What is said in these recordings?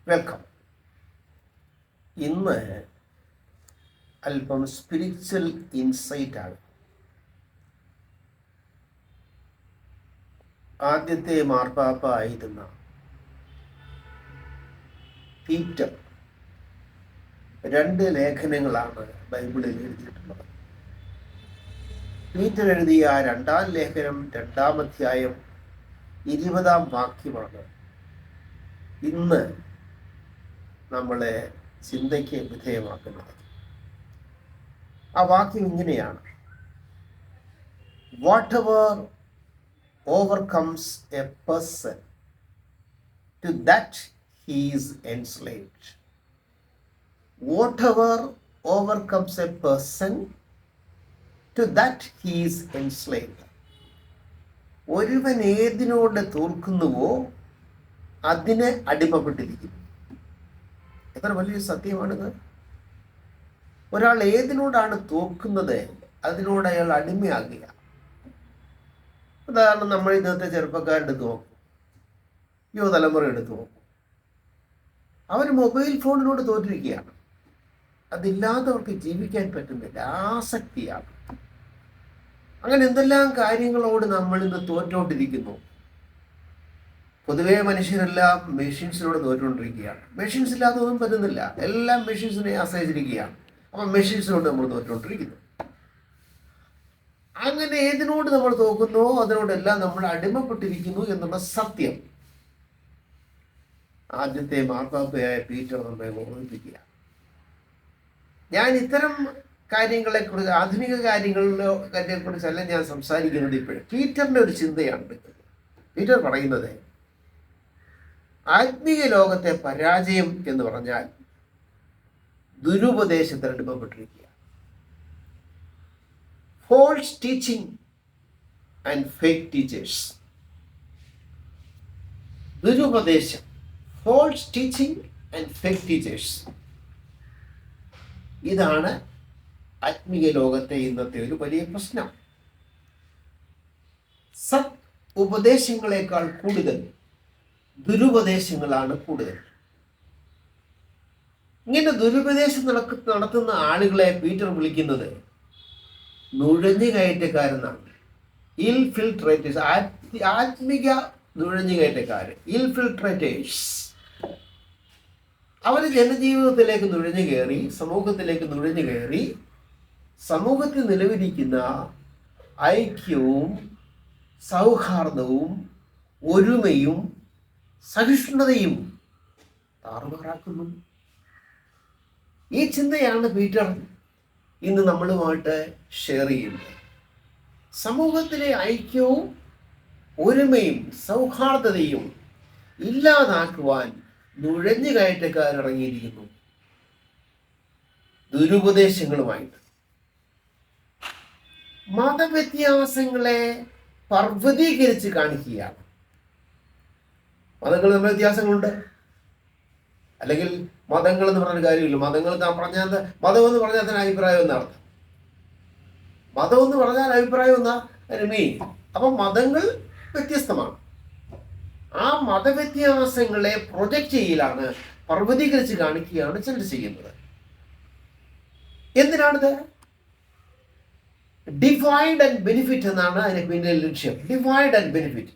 Welcome. ഇന്ന് അല്പം spiritual insight ആണ്. ആദ്യത്തെ മാർപ്പാപ്പ ആയിരുന്ന പീറ്റർ 2 ലേഖനങ്ങളാണ് ബൈബിളിൽ എഴുതിയിട്ടുള്ളത്. പീറ്റർ എഴുതിയ 2-ാം ലേഖനം 2-ാം അധ്യായം 20-ാം വാക്യമാണ് ഇന്ന് നമ്മളെ ചിന്തയ്ക്ക് വിധേയമാക്കുന്നത്. ആ വാക്യം ഇങ്ങനെയാണ്: whatever overcomes a person, to that he is enslaved. Whatever overcomes a person, to that he is enslaved. ഒരുവൻ ഏതിനോട് തോൽക്കുന്നുവോ അതിന് അടിമപ്പെട്ടിരിക്കുന്നു. എത്ര വലിയൊരു സത്യമാണിത്! ഒരാൾ ഏതിനോടാണ് തോൽക്കുന്നത് അതിനോട് അയാൾ അടിമയാകുക. ഉദാഹരണം, നമ്മൾ ഇന്നത്തെ ചെറുപ്പക്കാരെടുത്ത് നോക്കും, യുവതലമുറ എടുത്ത് നോക്കും. അവർ മൊബൈൽ ഫോണിനോട് തോറ്റിരിക്കുകയാണ്. അതില്ലാത്തവർക്ക് ജീവിക്കാൻ പറ്റുന്നില്ല, ആസക്തിയാണ്. അങ്ങനെ എന്തെല്ലാം കാര്യങ്ങളോട് നമ്മൾ ഇന്ന് തോറ്റുകൊണ്ടിരിക്കുന്നു. പൊതുവേ മനുഷ്യരെല്ലാം മെഷീൻസിനോട് തോറ്റുകൊണ്ടിരിക്കുകയാണ്. മെഷീൻസ് ഇല്ലാതെ ഒന്നും പറ്റുന്നില്ല, എല്ലാം മെഷീൻസിനെ ആശ്രയിച്ചിരിക്കുകയാണ്. അപ്പം മെഷീൻസിനോട് നമ്മൾ തോറ്റുകൊണ്ടിരിക്കുന്നു. അങ്ങനെ ഏതിനോട് നമ്മൾ തോക്കുന്നോ അതിനോടെല്ലാം നമ്മൾ അടിമപ്പെട്ടിരിക്കുന്നു എന്നുള്ള സത്യം ആദ്യത്തെ മാർപ്പാപ്പയായ പീറ്റർ നമ്മെ ഓർമ്മിപ്പിക്കുക. ഞാൻ ഇത്തരം കാര്യങ്ങളെക്കുറിച്ച്, ആധുനിക കാര്യങ്ങളെക്കുറിച്ചല്ല ഞാൻ സംസാരിക്കുന്നത്. ഇപ്പോഴും പീറ്ററിൻ്റെ ഒരു ചിന്തയാണ്. പീറ്റർ പറയുന്നത് ആത്മീയ ലോകത്തെ പരാജയം എന്ന് പറഞ്ഞാൽ ദുരുപദേശത്തിന് അടിമപ്പെട്ടിരിക്കുക. False teaching and fake teachers. ദുരുപദേശം, false teaching and fake teachers, ഇതാണ് ആത്മീയ ലോകത്തെ ഇന്നത്തെ ഒരു വലിയ പ്രശ്നം. സത് ഉപദേശങ്ങളെക്കാൾ കൂടുതൽ ദുരുപദേശങ്ങളാണ് കൂടുതൽ. ഇങ്ങനെ ദുരുപദേശം നടത്തുന്ന ആളുകളെ പീറ്റർ വിളിക്കുന്നത് നുഴഞ്ഞുകയറ്റക്കാരെന്നാണ്. ഇൽഫിൽട്രേറ്റേഴ്സ്, ആത്മിക നുഴഞ്ഞുകയറ്റക്കാർ, ഇൽഫിൽട്രേറ്റേഴ്സ്. അവർ ജനജീവിതത്തിലേക്ക് നുഴഞ്ഞു കയറി, സമൂഹത്തിലേക്ക് നുഴഞ്ഞു കയറി, സമൂഹത്തിൽ നിലവിലിരിക്കുന്ന ഐക്യവും സൗഹാർദ്ദവും ഒരുമയും സഹിഷ്ണുതയും താറുമാറാക്കുന്നു. ഈ ചിന്തയാണ് പീറ്റർ ഇന്ന് നമ്മളുമായിട്ട് ഷെയർ ചെയ്യുന്നത്. സമൂഹത്തിലെ ഐക്യവും ഒരുമയും സൗഹാർദ്ദതയും ഇല്ലാതാക്കുവാൻ നുഴഞ്ഞു കയറ്റക്കാരിറങ്ങിയിരിക്കുന്നു ദുരുപദേശങ്ങളുമായിട്ട്. മതവ്യത്യാസങ്ങളെ പർവ്വതീകരിച്ച് കാണിക്കുകയാണ്. മതങ്ങൾ തമ്മിൽ വ്യത്യാസങ്ങളുണ്ട്, അല്ലെങ്കിൽ മതങ്ങൾ എന്ന് പറഞ്ഞ കാര്യമില്ല. മതങ്ങൾ പറഞ്ഞാൽ മതം എന്ന് പറഞ്ഞാൽ അതിന് അഭിപ്രായം എന്നർത്ഥം. മതം എന്ന് പറഞ്ഞാൽ അഭിപ്രായം എന്നാ അതിന് മീൻ. അപ്പം മതങ്ങൾ വ്യത്യസ്തമാണ്. ആ മതവ്യത്യാസങ്ങളെ പ്രൊജക്റ്റ് ചെയ്യലാണ്, പർവ്വതീകരിച്ച് കാണിക്കുകയാണ് ചിലർ ചെയ്യുന്നത്. എന്തിനാണിത്? ഡിവൈഡ് ആൻഡ് ബെനിഫിറ്റ് എന്നാണ് അതിന് പിന്നിലെ ലക്ഷ്യം. ഡിവൈഡ് ആൻഡ് ബെനിഫിറ്റ്,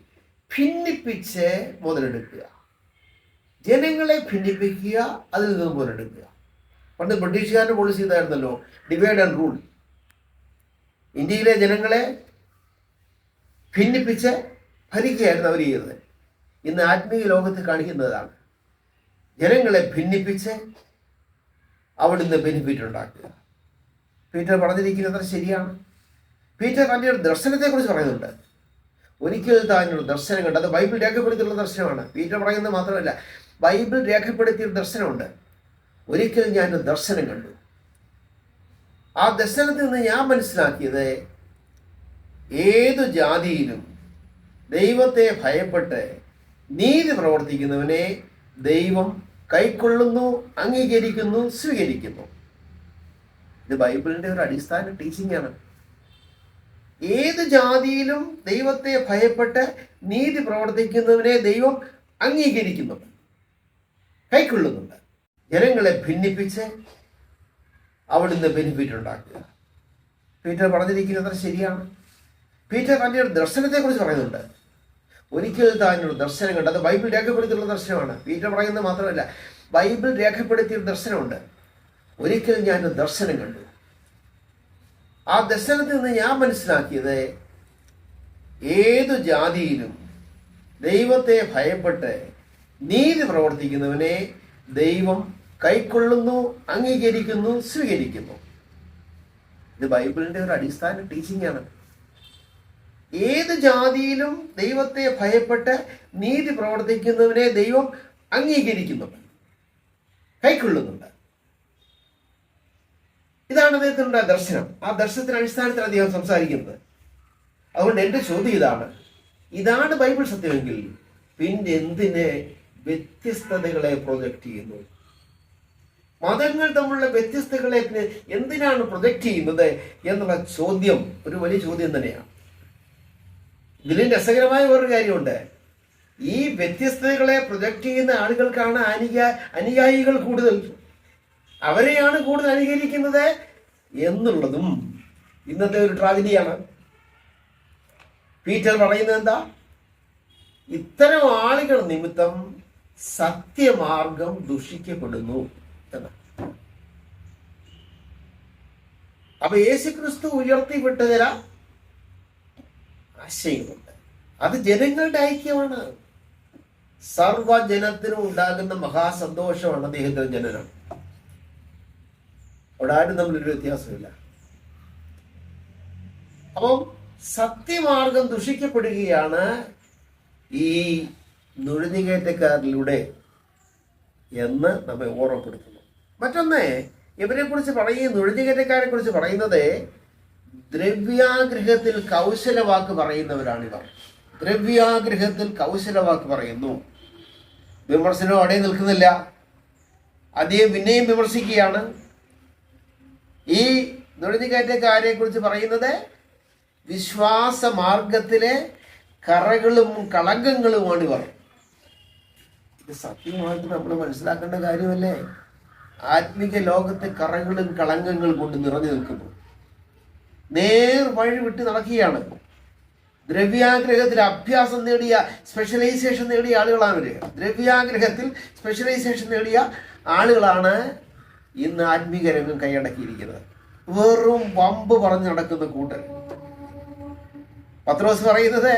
ഭിന്നിപ്പിച്ച് മുതലെടുക്കുക, ജനങ്ങളെ ഭിന്നിപ്പിക്കുക, അതിൽ നിന്ന് മുതലെടുക്കുക. പണ്ട് ബ്രിട്ടീഷുകാരുടെ പോളിസി ഇതായിരുന്നല്ലോ, ഡിവൈഡ് ആൻഡ് റൂൾ. ഇന്ത്യയിലെ ജനങ്ങളെ ഭിന്നിപ്പിച്ച് ഭരിക്കുകയായിരുന്നു അവർ ചെയ്തത്. ഇന്ന് ആത്മീയ ലോകത്ത് കാണിക്കുന്നതാണ് ജനങ്ങളെ ഭിന്നിപ്പിച്ച് അവിടുന്ന് ബെനിഫിറ്റ് ഉണ്ടാക്കുക. പീറ്റർ പറഞ്ഞിരിക്കുന്നത് ശരിയാണ്. പീറ്റർ തൻ്റെ ഒരു ദർശനത്തെക്കുറിച്ച് പറയുന്നുണ്ട്. ഒരിക്കൽ താനൊരു ദർശനം കണ്ട്, അത് ബൈബിൾ രേഖപ്പെടുത്തിയുള്ള ദർശനമാണ്. പീറ്റർ പറയുന്നത് മാത്രമല്ല, ബൈബിൾ രേഖപ്പെടുത്തിയൊരു ദർശനമുണ്ട്. ഒരിക്കൽ ഞാനൊരു ദർശനം കണ്ടു. ആ ദർശനത്തിൽ നിന്ന് ഞാൻ മനസ്സിലാക്കിയത്, ഏതു ജാതിയിലും ദൈവത്തെ ഭയപ്പെട്ട് നീതി പ്രവർത്തിക്കുന്നവനെ ദൈവം കൈക്കൊള്ളുന്നു, അംഗീകരിക്കുന്നു, സ്വീകരിക്കുന്നു. ഇത് ബൈബിളിൻ്റെ ഒരു അടിസ്ഥാന ടീച്ചിങ് ആണ്. ഏത് ജാതിയിലും ദൈവത്തെ ഭയപ്പെട്ട് നീതി പ്രവർത്തിക്കുന്നവനെ ദൈവം അംഗീകരിക്കുന്നു. കൈക്കൊള്ളുന്നുണ്ട്. ജനങ്ങളെ ഭിന്നിപ്പിച്ച് അവിടുന്ന് ബെനിഫിറ്റ് ഉണ്ടാക്കുക. പീറ്റർ പറഞ്ഞിരിക്കുന്നത് ശരിയാണ്. പീറ്റർ തൻ്റെ ഒരു ദർശനത്തെക്കുറിച്ച് പറയുന്നുണ്ട്. ഒരിക്കൽ താനൊരു ദർശനം കണ്ട്, അത് ബൈബിൾ രേഖപ്പെടുത്തിയുള്ള ദർശനമാണ്. പീറ്റർ പറയുന്നത് മാത്രമല്ല, ബൈബിൾ രേഖപ്പെടുത്തിയൊരു ദർശനമുണ്ട്. ഒരിക്കൽ ഞാനൊരു ദർശനം കണ്ടു. ആ ദർശനത്തിൽ നിന്ന് ഞാൻ മനസ്സിലാക്കിയത്, ഏതു ജാതിയിലും ദൈവത്തെ ഭയപ്പെട്ട് നീതി പ്രവർത്തിക്കുന്നവനെ ദൈവം കൈക്കൊള്ളുന്നു, അംഗീകരിക്കുന്നു, സ്വീകരിക്കുന്നു. ഇത് ബൈബിളിന്റെ ഒരു അടിസ്ഥാന ടീച്ചിങ് ആണ്. ഏത് ജാതിയിലും ദൈവത്തെ ഭയപ്പെട്ട് നീതി പ്രവർത്തിക്കുന്നവനെ ദൈവം അംഗീകരിക്കുന്നുണ്ട്, കൈക്കൊള്ളുന്നുണ്ട്. ഇതാണ് അദ്ദേഹത്തിനുള്ള ദർശനം. ആ ദർശനത്തിന്റെ അടിസ്ഥാനത്തിൽ അദ്ദേഹം സംസാരിക്കുന്നത്. അതുകൊണ്ട് എൻ്റെ ചോദ്യം ഇതാണ് ബൈബിൾ സത്യമെങ്കിൽ പിന്നെ എന്തിനെ വ്യത്യസ്തതകളെ പ്രൊജക്റ്റ് ചെയ്യുന്നു? മതങ്ങൾ തമ്മിലുള്ള വ്യത്യസ്തതകളെ എന്തിനാണ് പ്രൊജക്റ്റ് ചെയ്യുന്നത് എന്നുള്ള ചോദ്യം ഒരു വലിയ ചോദ്യം തന്നെയാണ്. ഇതിലും രസകരമായ വേറൊരു കാര്യമുണ്ട്. ഈ വ്യത്യസ്തതകളെ പ്രൊജക്റ്റ് ചെയ്യുന്ന ആളുകൾക്കാണ് അനുയായികൾ കൂടുതൽ, അവരെയാണ് കൂടുതൽ അനുകരിക്കുന്നത് എന്നുള്ളതും ഇന്നത്തെ ഒരു ട്രാജഡിയാണ്. പീറ്റർ പറയുന്നത് എന്താ? ഇത്തരം ആളുകൾ നിമിത്തം സത്യമാർഗം ദുഷിക്കപ്പെടുന്നു എന്ന്. അപ്പൊ യേശുക്രിസ്തു ഉയർത്തിവിട്ട ചില ആശയങ്ങളുണ്ട്. അത് ജനങ്ങളുടെ ഐക്യമാണ്. സർവജനത്തിനും ഉണ്ടാകുന്ന മഹാസന്തോഷമാണ് അദ്ദേഹത്തിന്റെ ജനനം. അവിടെ ആരും തമ്മിലൊരു വ്യത്യാസമില്ല. അപ്പം സത്യമാർഗം ദുഷിക്കപ്പെടുകയാണ് ഈ നുഴഞ്ഞുകയറ്റക്കാരിലൂടെ എന്ന് നമ്മെ ഓർമ്മപ്പെടുത്തുന്നു. മറ്റൊന്ന്, ഇവരെ കുറിച്ച് നുഴഞ്ഞുകയറ്റക്കാരെ കുറിച്ച് പറയുന്നത് ദ്രവ്യാഗ്രഹത്തിൽ കൗശലവാക്ക് പറയുന്നവരാണിവർ. ദ്രവ്യാഗ്രഹത്തിൽ കൗശലവാക്ക് പറയുന്നു. വിമർശനം അവിടെ നിൽക്കുന്നില്ല, അദ്ദേഹം പിന്നെയും വിമർശിക്കുകയാണ്. ഈ നുഴഞ്ഞുകയറ്റക്കാരെ കുറിച്ച് പറയുന്നത് വിശ്വാസ മാർഗത്തിലെ കറകളും കളങ്കങ്ങളുമാണ് ഇവർ. ഇത് സത്യമായിട്ട് നമ്മൾ മനസ്സിലാക്കേണ്ട കാര്യമല്ലേ? ആത്മീക ലോകത്തെ കറകളും കളങ്കങ്ങളും കൊണ്ട് നിറഞ്ഞു നിൽക്കുന്നു. നേർ വഴി വിട്ട് നടക്കുകയാണ്. ദ്രവ്യാഗ്രഹത്തിൽ അഭ്യാസം നേടിയ, സ്പെഷ്യലൈസേഷൻ നേടിയ ആളുകളാണ് ഇവര്. ദ്രവ്യാഗ്രഹത്തിൽ സ്പെഷ്യലൈസേഷൻ നേടിയ ആളുകളാണ് ഇന്ന് ആത്മീക രംഗം കൈയടക്കിയിരിക്കുന്നത്. വെറും വമ്പ് പറഞ്ഞു നടക്കുന്ന കൂട്ടർ. പത്രോസ് പറയുന്നത്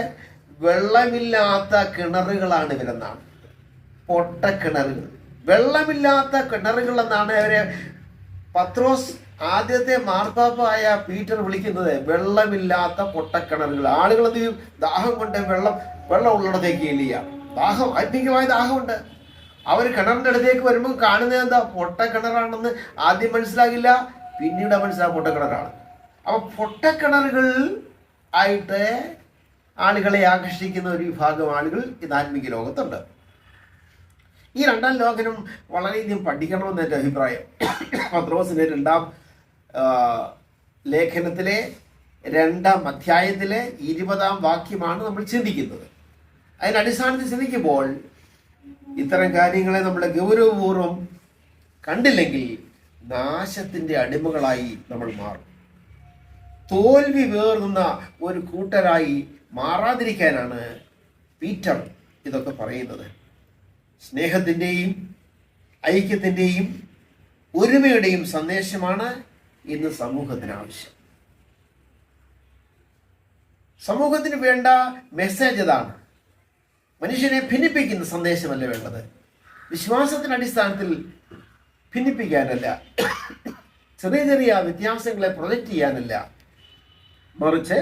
വെള്ളമില്ലാത്ത കിണറുകളാണ് ഇവരെന്നാണ്. പൊട്ടക്കിണറുകൾ, വെള്ളമില്ലാത്ത കിണറുകൾ എന്നാണ് അവരെ പത്രോസ്, ആദ്യത്തെ മാർപ്പാപ്പായ പീറ്റർ വിളിക്കുന്നത്. വെള്ളമില്ലാത്ത പൊട്ടക്കിണറുകൾ. ആളുകൾ എന്ത് ചെയ്യും? ദാഹം കൊണ്ട് വെള്ളം ഉള്ളിടത്തേക്ക് ഇല്ല. ദാഹം, ആത്മീകമായ ദാഹമുണ്ട്. അവർ കിണറിൻ്റെ അടുത്തേക്ക് വരുമ്പോൾ കാണുന്നത് എന്താ? പൊട്ടക്കിണറാണെന്ന് ആദ്യം മനസ്സിലാകില്ല, പിന്നീട് മനസ്സിലാകും പൊട്ടക്കിണറാണ്. അപ്പൊ പൊട്ടക്കിണറുകൾ ആയിട്ട് ആളുകളെ ആകർഷിക്കുന്ന ഒരു വിഭാഗം ആളുകൾ ഇത് ആത്മീക ലോകത്തുണ്ട്. ഈ രണ്ടാം ലോകനം വളരെയധികം പഠിക്കണമെന്ന് എൻ്റെ അഭിപ്രായം. പത്രോസിന്റെ 2-ാം ലേഖനത്തിലെ 2-ാം അധ്യായത്തിലെ 20-ാം വാക്യമാണ് നമ്മൾ ചിന്തിക്കുന്നത്. അതിനടിസ്ഥാനത്തിൽ ചിന്തിക്കുമ്പോൾ ഇത്തരം കാര്യങ്ങളെ നമ്മൾ ഗൗരവപൂർവ്വം കണ്ടില്ലെങ്കിൽ നാശത്തിന്റെ അടിമകളായി നമ്മൾ മാറും. തോൽവി വേറുന്ന ഒരു കൂട്ടരായി മാറാതിരിക്കാനാണ് പീറ്റർ ഇതൊക്കെ പറയുന്നത്. സ്നേഹത്തിൻ്റെയും ഐക്യത്തിൻ്റെയും ഒരുമയുടെയും സന്ദേശമാണ് ഇന്ന് സമൂഹത്തിന് ആവശ്യം. സമൂഹത്തിന് വേണ്ട മെസ്സേജ് അതാണ്. മനുഷ്യനെ ഭിന്നിപ്പിക്കുന്ന സന്ദേശമല്ല വേണ്ടത്. വിശ്വാസത്തിന്റെ അടിസ്ഥാനത്തിൽ ഭിന്നിപ്പിക്കാനല്ല, ചെറിയ ചെറിയ വ്യത്യാസങ്ങളെ പ്രൊജക്റ്റ് ചെയ്യാനല്ല, മറിച്ച്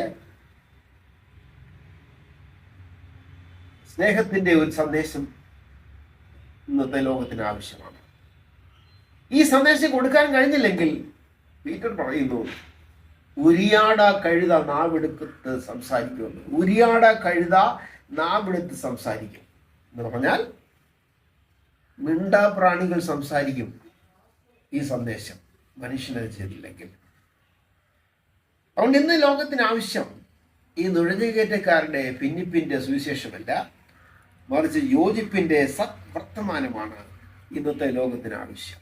സ്നേഹത്തിന്റെ ഒരു സന്ദേശം ഇന്നത്തെ ലോകത്തിന് ആവശ്യമാണ്. ഈ സന്ദേശം കൊടുക്കാൻ കഴിഞ്ഞില്ലെങ്കിൽ പീറ്റർ പറയുന്നു, ഉരിയാട കഴുത നാവെടുത്ത് സംസാരിക്കുമെന്ന്. ഉരിയാട കഴുത നാവെടുത്ത് സംസാരിക്കും എന്ന് പറഞ്ഞാൽ മിണ്ടാപ്രാണികൾ സംസാരിക്കും ഈ സന്ദേശം മനുഷ്യനെ ചെയ്തില്ലെങ്കിൽ. അതുകൊണ്ട് ഇന്ന് ലോകത്തിന് ആവശ്യം ഈ നുഴഞ്ഞുകയറ്റക്കാരുടെ ഭിന്നിപ്പിന്റെ സുവിശേഷമല്ല, മറിച്ച് യോജിപ്പിന്റെ സത്വർത്തമാനമാണ് ഇന്നത്തെ ലോകത്തിന് ആവശ്യം.